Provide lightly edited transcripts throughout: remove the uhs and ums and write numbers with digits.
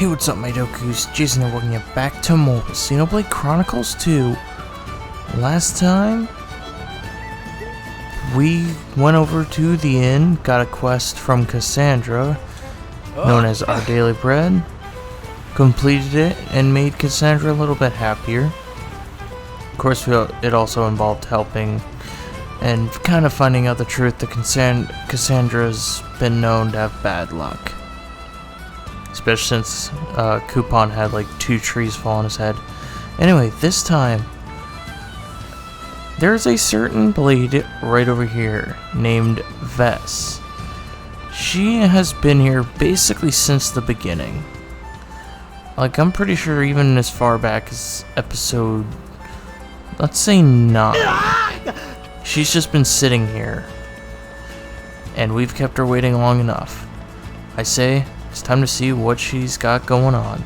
Hey, what's up, my Dokus? Jason here, welcome you back to more Xenoblade Chronicles 2. Last time, we went over to the inn, got a quest from Cassandra, known as Our Daily Bread, completed it, and made Cassandra a little bit happier. Of course, it also involved helping and kind of finding out the truth that Cassandra's been known to have bad luck. Especially since Coupon had like 2 trees fall on his head. Anyway, this time, there's a certain blade right over here named Vess. She has been here basically since the beginning. Like, I'm pretty sure even as far back as episode, let's say 9. She's just been sitting here. And we've kept her waiting long enough. I say, it's time to see what she's got going on.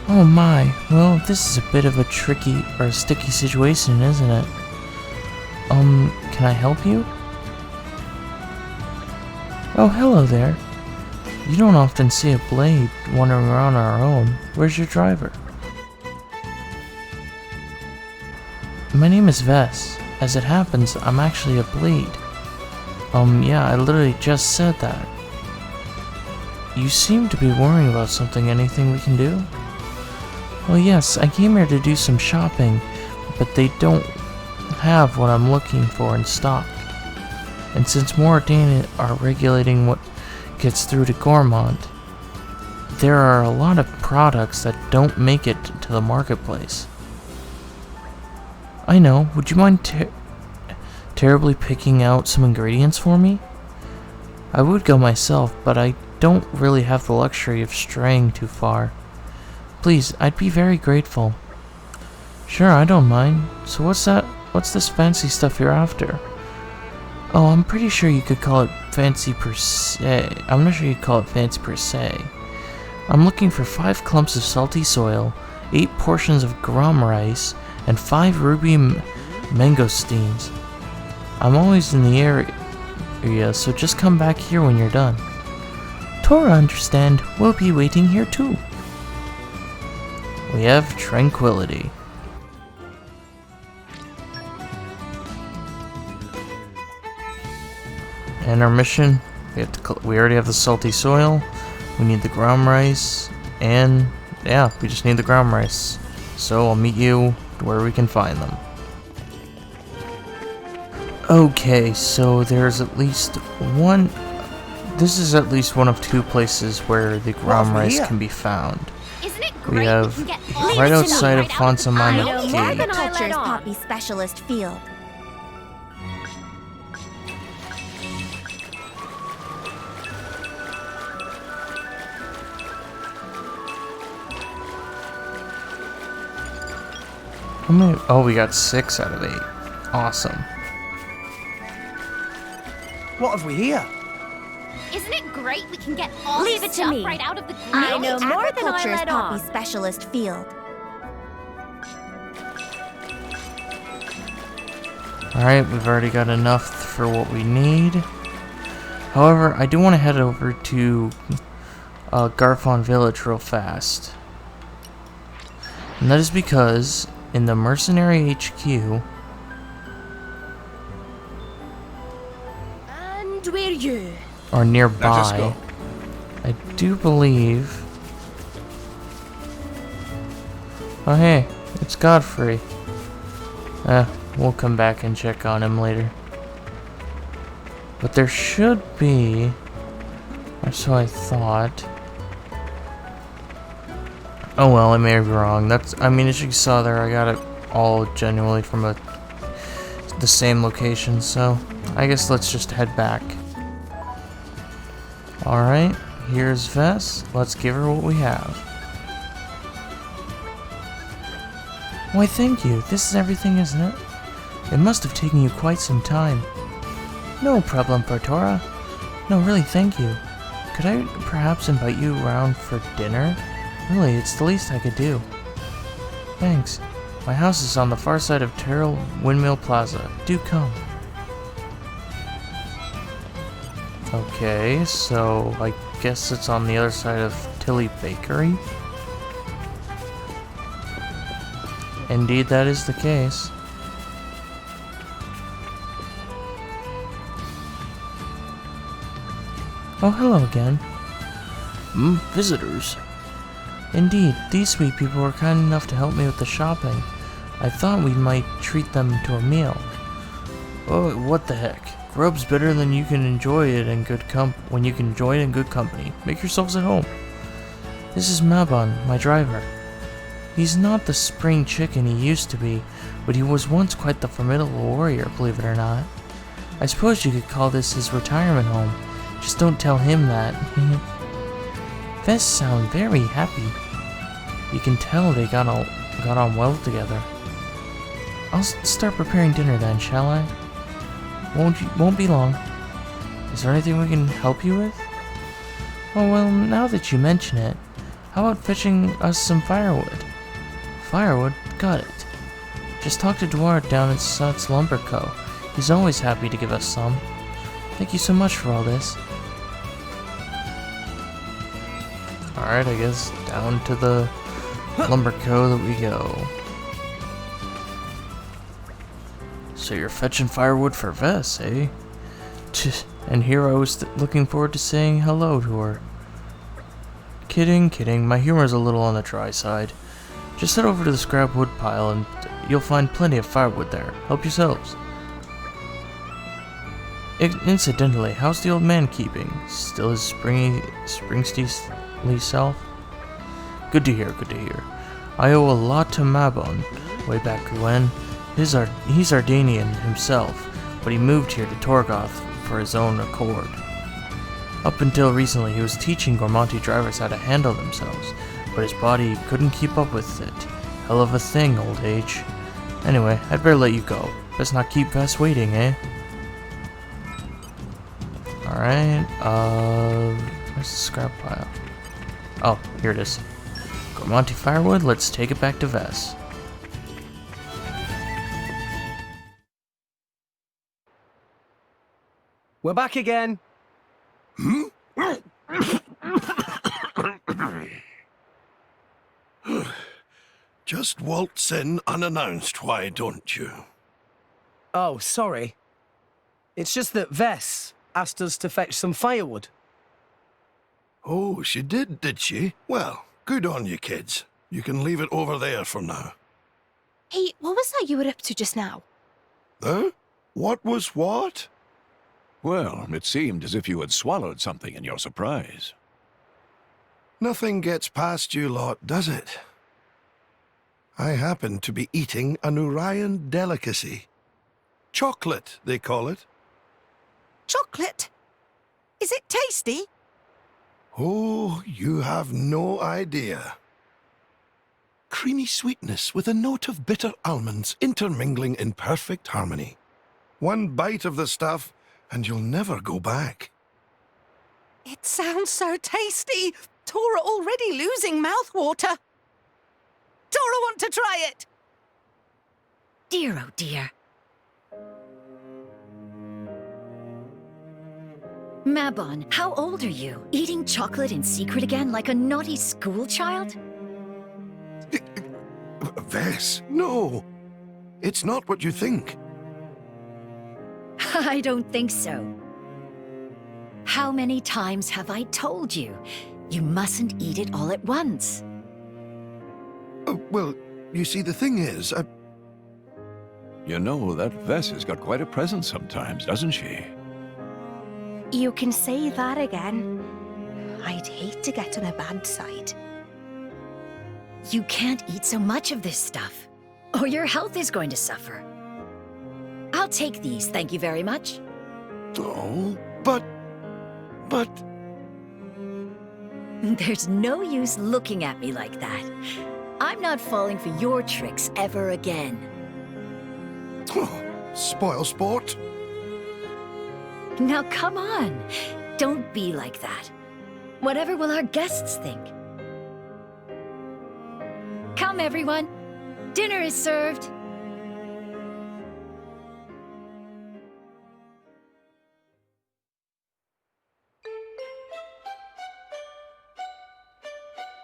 Oh my, well, this is a bit of a tricky or a sticky situation, isn't it? Can I help you? Oh, hello there. You don't often see a blade wandering around our home. Where's your driver? My name is Vess. As it happens, I'm actually a blade. Yeah, I literally just said that. You seem to be worrying about something. Anything we can do? Well, yes, I came here to do some shopping, but they don't have what I'm looking for in stock. And since Moradine are regulating what gets through to Gormont, there are a lot of products that don't make it to the marketplace. I know. Would you mind terribly picking out some ingredients for me? I would go myself, but I don't really have the luxury of straying too far. Please, I'd be very grateful. Sure, I don't mind. So what's that? What's this fancy stuff you're after? Oh, I'm pretty sure you could call it fancy per se. I'm not sure you'd call it fancy per se. I'm looking for 5 clumps of salty soil, 8 portions of gram rice, and 5 ruby mangosteens. I'm always in the area, so just come back here when you're done. Tora, understand, we'll be waiting here too. We have Tranquility. And our mission, we already have the salty soil, we need the gram rice, and yeah, we just need the gram rice. So I'll meet you where we can find them. Okay, so there's at least one. This is at least one of 2 places where the gram rice can be found. We have right outside of Fonsamana Gate. Agriculture's poppy specialist field. How many? Oh, we got 6 out of 8. Awesome. What have we here? Isn't it great we can get all Leave this it to stuff me. right out of the ground? I know more than I Agriculture's let poppy on. Specialist field. Alright, we've already got enough for what we need. However, I do want to head over to Garfon Village real fast. And that is because in the Mercenary HQ, And where you? or nearby, go. I do believe... Oh hey, it's Godfrey. We'll come back and check on him later. But there should be... Or so I thought. Oh well, I may be wrong. I mean, as you saw there, I got it all genuinely from the same location, so I guess let's just head back. Alright, here's Vess. Let's give her what we have. Why, thank you. This is everything, isn't it? It must have taken you quite some time. No problem, Tora. No, really, thank you. Could I perhaps invite you around for dinner? Really, it's the least I could do. Thanks. My house is on the far side of Terrell Windmill Plaza. Do come. Okay, so I guess it's on the other side of Tilly Bakery? Indeed, that is the case. Oh, hello again. Visitors. Indeed, these sweet people were kind enough to help me with the shopping. I thought we might treat them to a meal. Oh, what the heck. Grub's better than you can enjoy it in good when you can enjoy it in good company. Make yourselves at home. This is Mabon, my driver. He's not the spring chicken he used to be, but he was once quite the formidable warrior, believe it or not. I suppose you could call this his retirement home. Just don't tell him that. Vess sound very happy. You can tell they got on well together. I'll start preparing dinner then, shall I? Won't be long. Is there anything we can help you with? Oh well, now that you mention it, how about fetching us some firewood? Firewood? Got it. Just talk to Dward down at Sut's Lumber Co. He's always happy to give us some. Thank you so much for all this. Alright, I guess down to the Lumber Co. that we go. So you're fetching firewood for Vess, eh? And here I was looking forward to saying hello to her. Kidding. My humor's a little on the dry side. Just head over to the scrap wood pile and you'll find plenty of firewood there. Help yourselves. Incidentally, how's the old man keeping? Still his springsteely self? Good to hear. I owe a lot to Mabon, way back when. He's Ardanian himself, but he moved here to Torgoth for his own accord. Up until recently, he was teaching Gormonti drivers how to handle themselves, but his body couldn't keep up with it. Hell of a thing, old age. Anyway, I'd better let you go. Best not keep Vess waiting, eh? Alright, where's the scrap pile? Oh, here it is. Gormonti firewood, let's take it back to Vess. We're back again. Just waltz in unannounced, why don't you? Oh, sorry. It's just that Vess asked us to fetch some firewood. Oh, she did she? Well, good on you, kids. You can leave it over there for now. Hey, what was that you were up to just now? Huh? What was what? Well, it seemed as if you had swallowed something in your surprise. Nothing gets past you lot, does it? I happen to be eating an Urian delicacy. Chocolate, they call it. Chocolate? Is it tasty? Oh, you have no idea. Creamy sweetness with a note of bitter almonds intermingling in perfect harmony. One bite of the stuff, and you'll never go back. It sounds so tasty. Tora already losing mouthwater. Tora want to try it. Dear, oh dear. Mabon, how old are you? Eating chocolate in secret again like a naughty schoolchild? Vess, no. It's not what you think. I don't think so. How many times have I told you? You mustn't eat it all at once. Well, you see, the thing is, You know, that Vess has got quite a presence sometimes, doesn't she? You can say that again. I'd hate to get on a bad side. You can't eat so much of this stuff, or your health is going to suffer. I'll take these, thank you very much. Oh, but... There's no use looking at me like that. I'm not falling for your tricks ever again. Spoil sport. Now come on, don't be like that. Whatever will our guests think? Come everyone, dinner is served.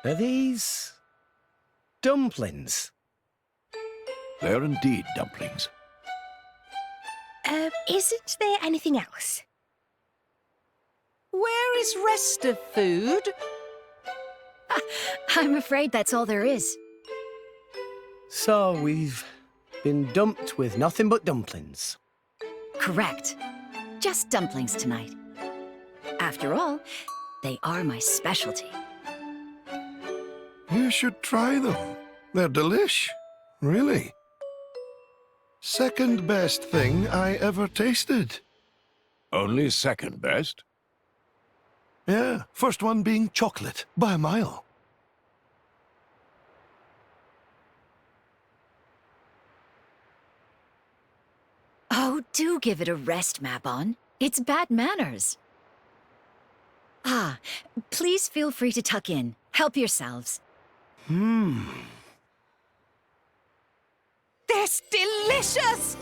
Are these dumplings? They're indeed dumplings. Isn't there anything else? Where is rest of food? I'm afraid that's all there is. So we've been dumped with nothing but dumplings. Correct. Just dumplings tonight. After all, they are my specialty. You should try them. They're delish. Really. Second best thing I ever tasted. Only second best? Yeah, first one being chocolate, by a mile. Oh, do give it a rest, Mabon. It's bad manners. Ah, please feel free to tuck in. Help yourselves. This delicious!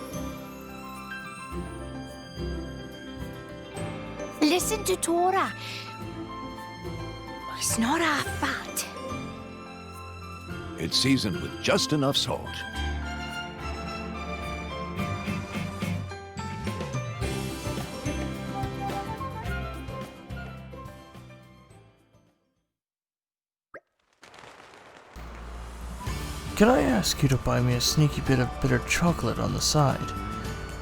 Listen to Tora. It's not our fault. It's seasoned with just enough salt. Can I ask you to buy me a sneaky bit of bitter chocolate on the side?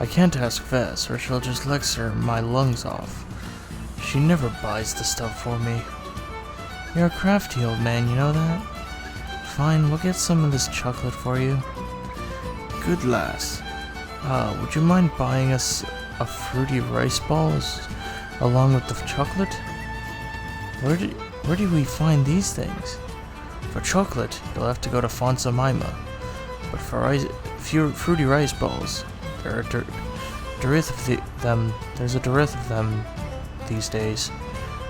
I can't ask Vess, or she'll just lecture my lungs off. She never buys the stuff for me. You're a crafty old man, you know that? Fine, we'll get some of this chocolate for you. Good lass. Would you mind buying us a fruity rice balls along with the chocolate? Where do we find these things? For chocolate, you'll have to go to Fonsa Mima. But for fruity rice balls, there are dearth of them. There's a dearth of them these days.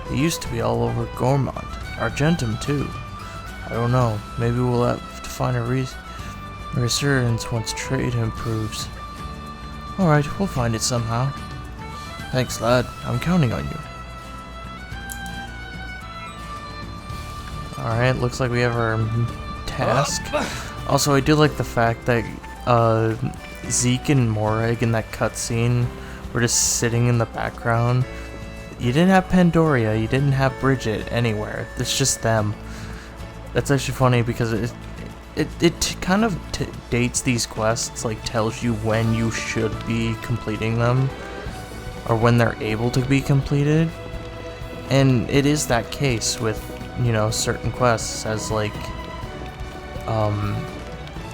They used to be all over Gormont, Argentum too. I don't know. Maybe we'll have to find a resurgence once trade improves. All right, we'll find it somehow. Thanks, lad. I'm counting on you. Alright, looks like we have our task. Also, I do like the fact that Zeke and Morag in that cutscene were just sitting in the background. You didn't have Pandoria, you didn't have Bridget anywhere. It's just them. That's actually funny because it kind of dates these quests, like tells you when you should be completing them, or when they're able to be completed. And it is that case with, you know, certain quests, as like,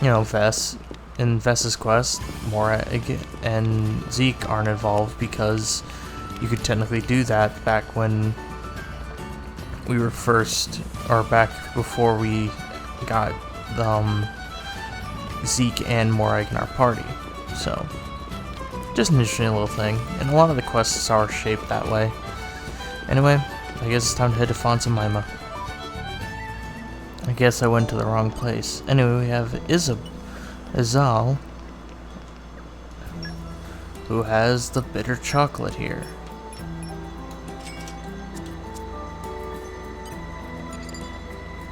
you know, Vess. In Vess's quest, Morag and Zeke aren't involved because you could technically do that back when we were first, or back before we got Zeke and Morag in our party. So, just an interesting little thing, and a lot of the quests are shaped that way. Anyway, I guess it's time to head to Fonsa Mima. I guess I went to the wrong place. Anyway, we have Izal, who has the bitter chocolate here.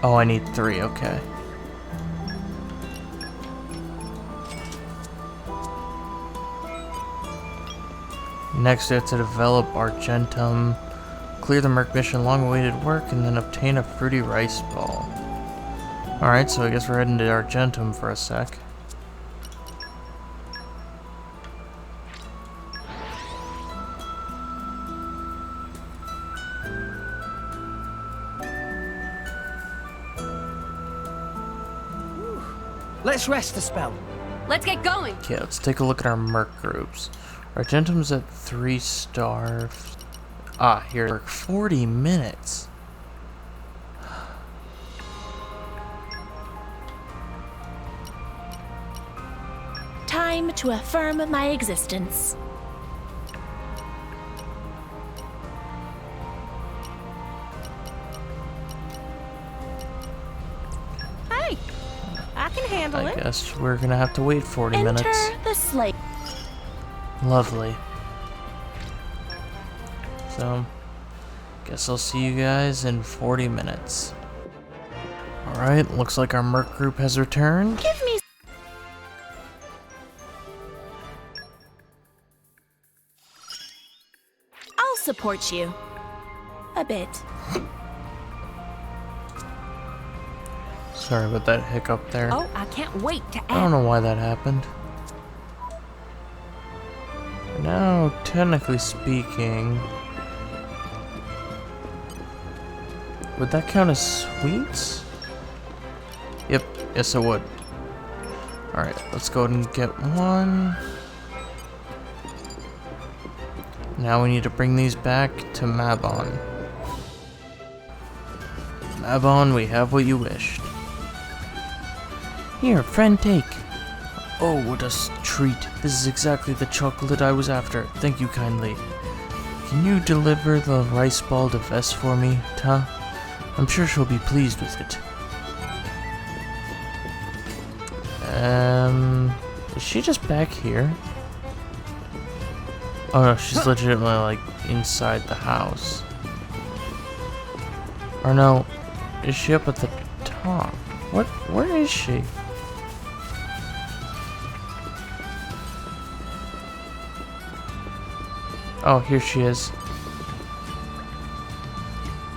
Oh, I need 3, okay. Next, we have to develop Argentum, clear the Merc mission, long-awaited work, and then obtain a fruity rice ball. Alright, so I guess we're heading to Argentum for a sec. Let's rest a spell. Let's get going. Okay, let's take a look at our Merc groups. Argentum's at 3 stars. Ah, here, 40 minutes. Time to affirm my existence. Hey, I can handle I it. guess we're gonna have to wait 40 Enter minutes. the slate. Lovely. So, guess I'll see you guys in 40 minutes. Alright, looks like our merc group has returned. Give me. I'll support you. A bit. Sorry about that hiccup there. Oh, I can't wait to I don't know why that happened. Now, technically speaking, would that count as sweets? Yep, yes it would. Alright, let's go ahead and get one. Now we need to bring these back to Mabon. Mabon, we have what you wished. Here, friend, take. Oh, what a treat. This is exactly the chocolate I was after. Thank you kindly. Can you deliver the rice ball to Vess for me, Ta? I'm sure she'll be pleased with it. Is she just back here? Oh no, she's legitimately like inside the house. Or no, is she up at the top? What? Where is she? Oh, here she is.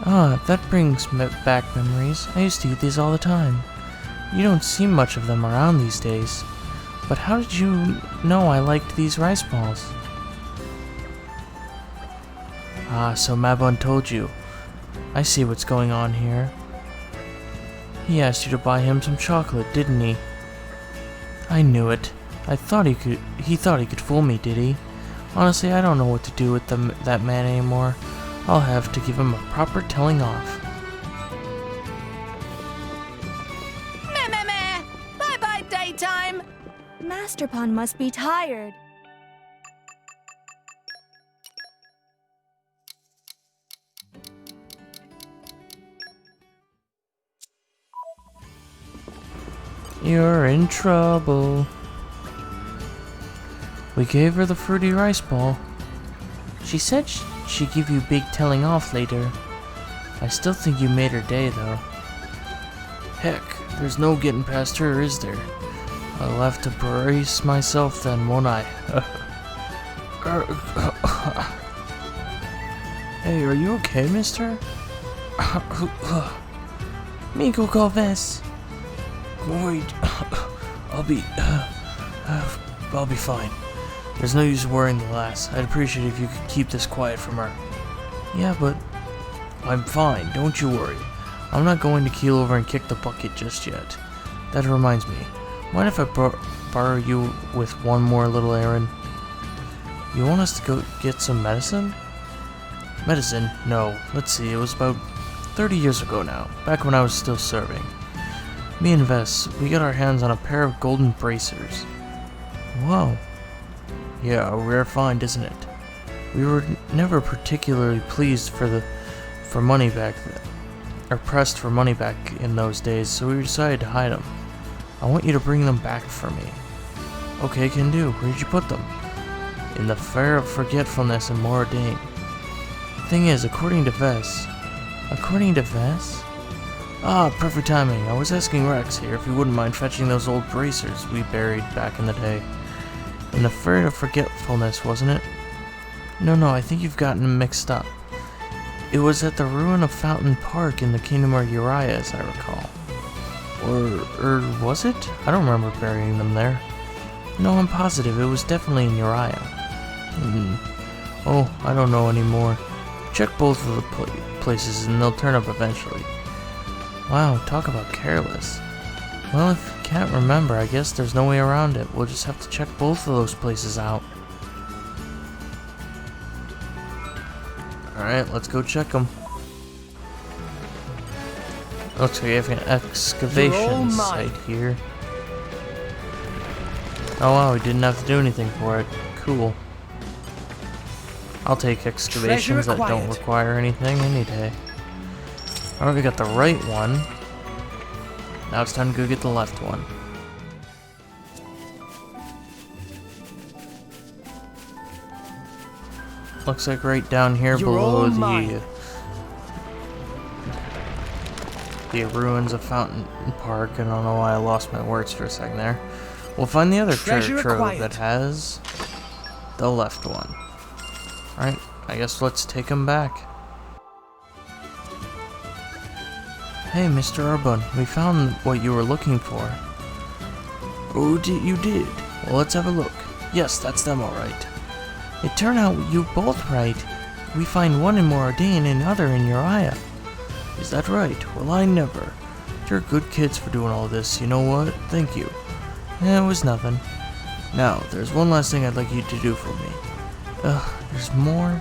Ah, that brings back memories. I used to eat these all the time. You don't see much of them around these days. But how did you know I liked these rice balls? Ah, so Mabon told you. I see what's going on here. He asked you to buy him some chocolate, didn't he? I knew it. He thought he could fool me, did he? Honestly, I don't know what to do with that man anymore. I'll have to give him a proper telling off. Meh meh meh! Bye bye daytime! Master Pawn must be tired. You're in trouble. We gave her the fruity rice ball. She said she'd give you big telling off later. I still think you made her day, though. Heck, there's no getting past her, is there? I'll have to brace myself then, won't I? Hey, are you okay, mister? Me go call Vess. Wait, I'll be fine. There's no use worrying the lass. I'd appreciate it if you could keep this quiet from her. Yeah, but I'm fine, don't you worry. I'm not going to keel over and kick the bucket just yet. That reminds me, mind if I borrow you with one more little errand? You want us to go get some medicine? Medicine? No. Let's see, it was about 30 years ago now, back when I was still serving. Me and Vess, we got our hands on a pair of golden bracers. Whoa. Yeah, a rare find, isn't it? We were never particularly pleased for money back then, or pressed for money back in those days, so we decided to hide them. I want you to bring them back for me. Okay, can do. Where'd you put them? In the Fair of Forgetfulness in Moradane. Thing is, according to Vess... According to Vess? Ah, perfect timing. I was asking Rex here if he wouldn't mind fetching those old bracers we buried back in the day. In the Fair of Forgetfulness, wasn't it? No, I think you've gotten them mixed up. It was at the ruin of Fountain Park in the Kingdom of Uriah, as I recall. Or was it? I don't remember burying them there. No, I'm positive. It was definitely in Uriah. Oh, I don't know anymore. Check both of the places and they'll turn up eventually. Wow, talk about careless. Well, if you can't remember, I guess there's no way around it. We'll just have to check both of those places out. Alright, let's go check them. Looks like we have an excavation site here. Oh wow, we didn't have to do anything for it. Cool. I'll take excavations that don't require anything any day. Alright, we got the right one. Now it's time to go get the left one. Looks like right down here below the the ruins of Fountain Park. I don't know why I lost my words for a second there. We'll find the other treasure trove acquired. that has the left one. Alright, I guess let's take him back. Hey, Mr. Urban, we found what you were looking for. Oh, you did? Well, let's have a look. Yes, that's them alright. It turned out you both right. We find one in Moradine and other in Uriah. Is that right? Well, I never. You're good kids for doing all this, you know what? Thank you. It was nothing. Now, there's one last thing I'd like you to do for me. There's more?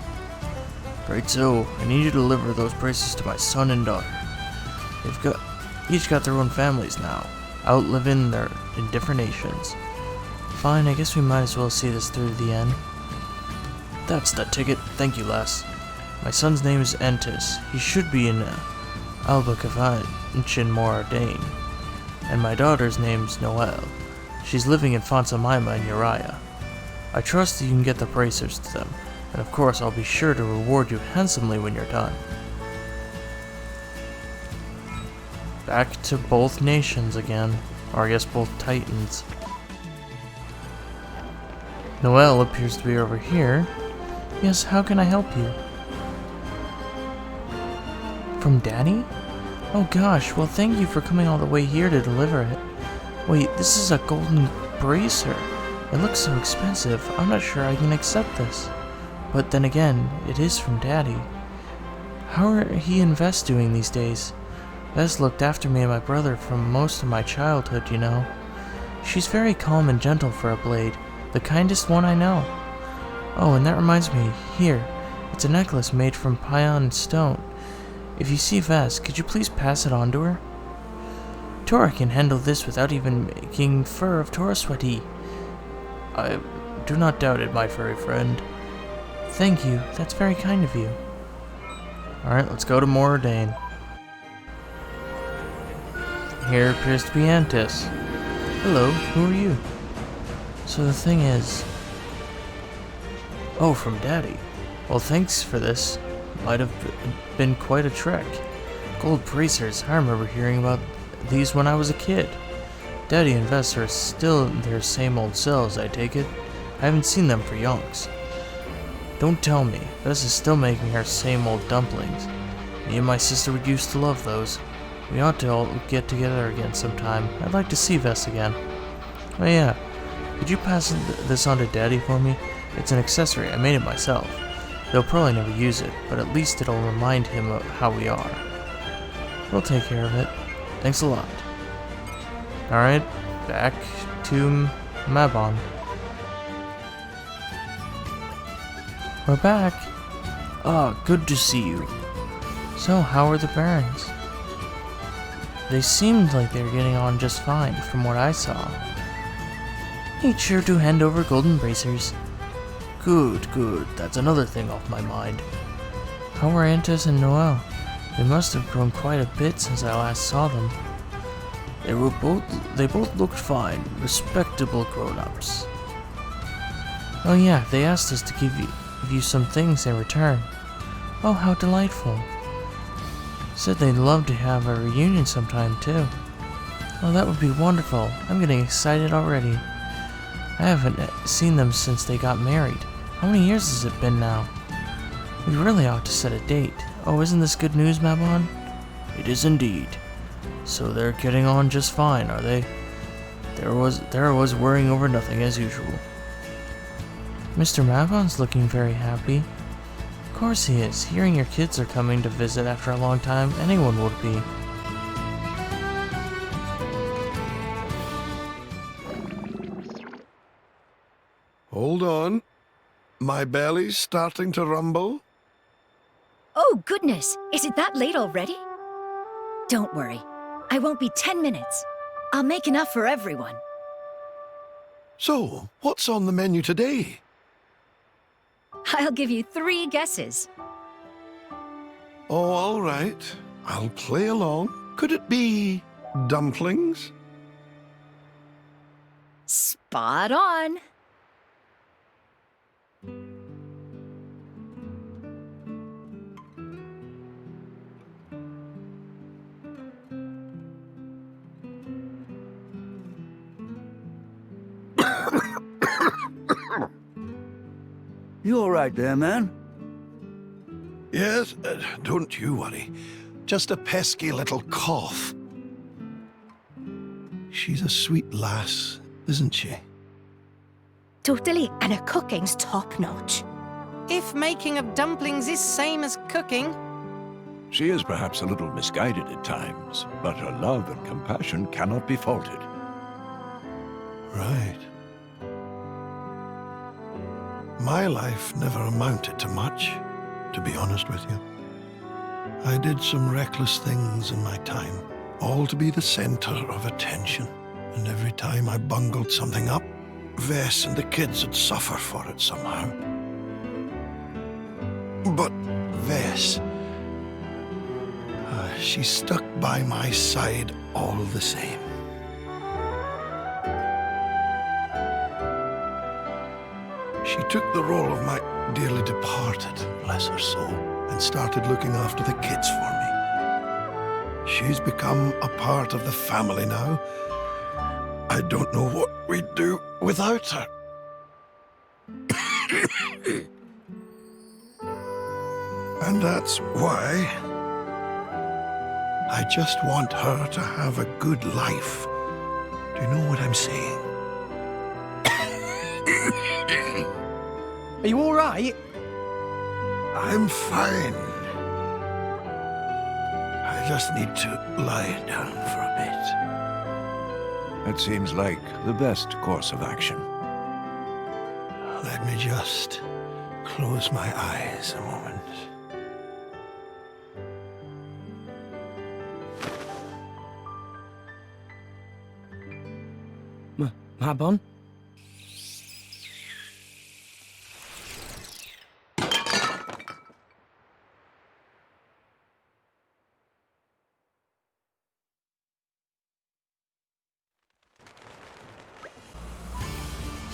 Right, so, I need you to deliver those braces to my son and daughter. They've each got their own families now, out living in different nations. Fine, I guess we might as well see this through to the end. That's the ticket. Thank you, lass. My son's name is Antis. He should be in Alba-Kavanch in Moradane. And my daughter's name's Noelle. She's living in Fonsamima in Uriah. I trust that you can get the bracers to them, and of course I'll be sure to reward you handsomely when you're done. Back to both nations again, or I guess both titans. Noelle appears to be over here. Yes, how can I help you? From Daddy? Oh gosh, well thank you for coming all the way here to deliver it. Wait, this is a golden bracer. It looks so expensive, I'm not sure I can accept this. But then again, it is from Daddy. How are he and Vess doing these days? Vess looked after me and my brother from most of my childhood, you know. She's very calm and gentle for a blade, the kindest one I know. Oh, and that reminds me, here, it's a necklace made from Pion stone. If you see Vess, could you please pass it on to her? Tora can handle this without even making fur of Tora sweaty. I do not doubt it, my furry friend. Thank you, that's very kind of you. Alright, let's go to Moradane. Here appears to be Antis. Hello, who are you? So the thing is... Oh, from Daddy. Well, thanks for this. Might have been quite a trek. Gold bracers, I remember hearing about these when I was a kid. Daddy and Vess are still their same old selves, I take it. I haven't seen them for yonks. Don't tell me, Vess is still making her same old dumplings. Me and my sister would used to love those. We ought to all get together again sometime. I'd like to see Vess again. Oh yeah, could you pass this on to Daddy for me? It's an accessory, I made it myself. They'll probably never use it, but at least it'll remind him of how we are. We'll take care of it. Thanks a lot. Alright, back to Mabon. We're back. Ah, good to see you. So, how are the Barons? They seemed like they were getting on just fine, from what I saw. Made sure to hand over golden bracers. Good, good. That's another thing off my mind. How are Antis and Noelle? They must have grown quite a bit since I last saw them. They both looked fine, respectable grown-ups. Oh yeah, they asked us to give you some things in return. Oh, how delightful. Said they'd love to have a reunion sometime too. Oh, that would be wonderful. I'm getting excited already. I haven't seen them since they got married. How many years has it been now? We really ought to set a date. Oh, isn't this good news, Mabon? It is indeed. So they're getting on just fine, are they? There I was worrying over nothing as usual. Mr. Mabon's looking very happy. Of course he is. Hearing your kids are coming to visit after a long time, anyone would be. Hold on. My belly's starting to rumble. Oh, goodness! Is it that late already? Don't worry. I won't be 10 minutes. I'll make enough for everyone. So, what's on the menu today? I'll give you 3 guesses. Oh, all right. I'll play along. Could it be dumplings? Spot on. You all right there, man? Yes, don't you worry. Just a pesky little cough. She's a sweet lass, isn't she? Totally, and her cooking's top-notch. If making of dumplings is same as cooking, She is perhaps a little misguided at times, but her love and compassion cannot be faulted. Right. My life never amounted to much, to be honest with you. I did some reckless things in my time, all to be the center of attention. And every time I bungled something up, Vess and the kids would suffer for it somehow. But Vess, she stuck by my side all the same. She took the role of my dearly departed, bless her soul, and started looking after the kids for me. She's become a part of the family now. I don't know what we'd do without her. And that's why I just want her to have a good life. Do you know what I'm saying? Are you all right? I'm fine. I just need to lie down for a bit. That seems like the best course of action. Let me just close my eyes a moment. Mabon?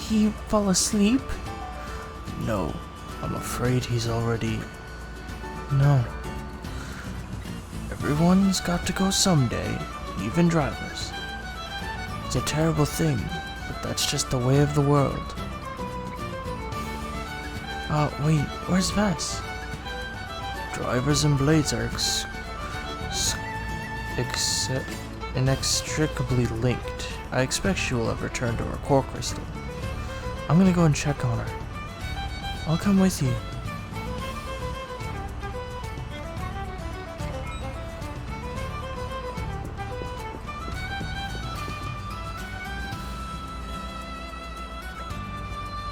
He fall asleep? No, I'm afraid he's already... No. Everyone's got to go someday, even drivers. It's a terrible thing, but that's just the way of the world. Wait, where's Vess? Drivers and blades are inextricably linked. I expect she will have returned to her core crystal. I'm gonna go and check on her. I'll come with you.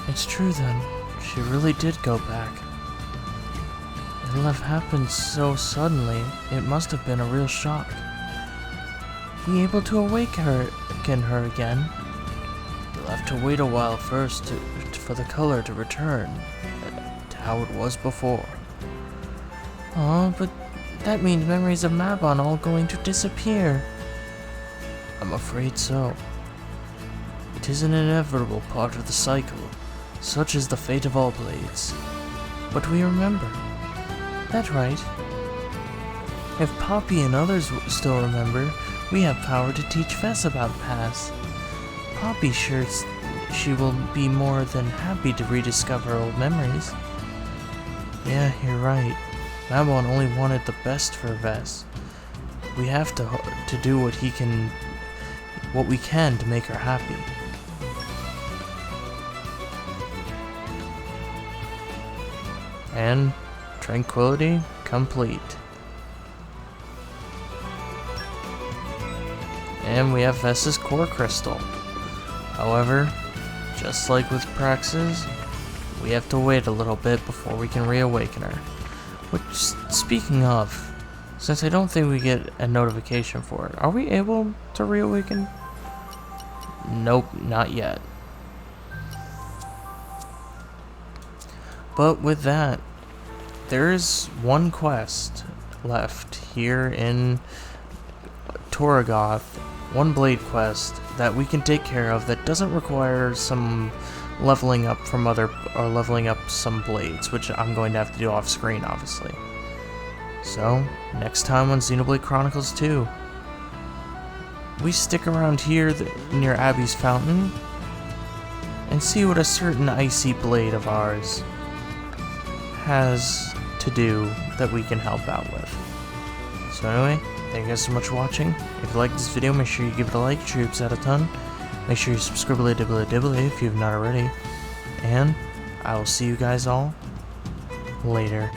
It's true then. She really did go back. It left happened so suddenly, it must have been a real shock. Be able to awaken her again. You'll have to wait a while first for the color to return to how it was before. Oh, but that means memories of Mabon all going to disappear. I'm afraid so. It is an inevitable part of the cycle. Such is the fate of all blades. But we remember. That's right. If Poppy and others still remember, we have power to teach Vess about past. Poppy sure she will be more than happy to rediscover old memories. Yeah, you're right. Mabon only wanted the best for Vess. We have to do what we can to make her happy. And Tranquility complete. And we have Vess's core crystal. However, just like with Praxis, we have to wait a little bit before we can reawaken her. Which, speaking of, since I don't think we get a notification for it, are we able to reawaken? Nope, not yet. But with that, there's one quest left here in Torgoth, one blade quest that we can take care of that doesn't require some leveling up leveling up some blades, which I'm going to have to do off screen, obviously. So, next time on Xenoblade Chronicles 2, we stick around here near Abby's fountain and see what a certain icy blade of ours has to do that we can help out with. So anyway, thank you guys so much for watching. If you like this video, make sure you give it a like, troops out a ton. Make sure you subscribe if you have not already. And I will see you guys all later.